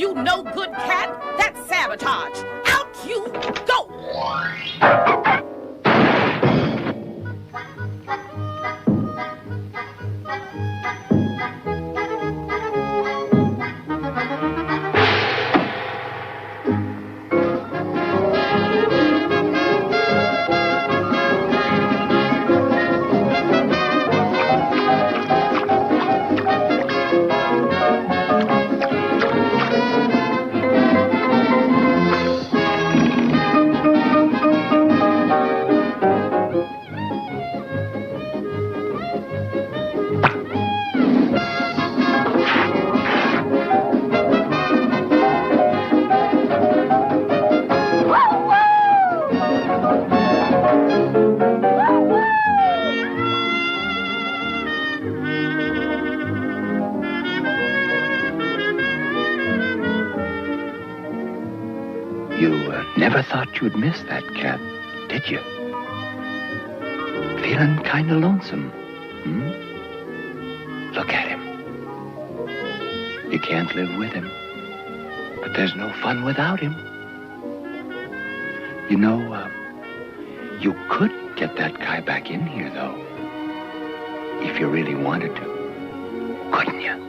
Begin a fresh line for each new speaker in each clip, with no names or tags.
you no good cat. That's sabotage. Out you go.
You never thought you'd miss that cat, did you? Feeling kind of lonesome, Look at him. You can't live with him, but there's no fun without him. You know, you could get that guy back in here, though, if you really wanted to, couldn't you?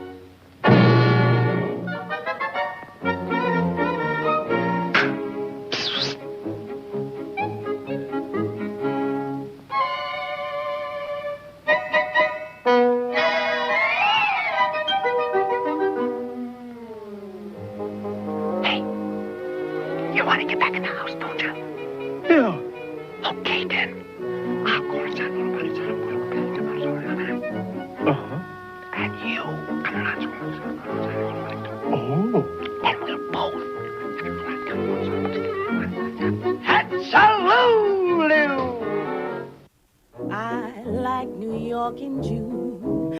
You want to get back in the house, don't you?
Yeah.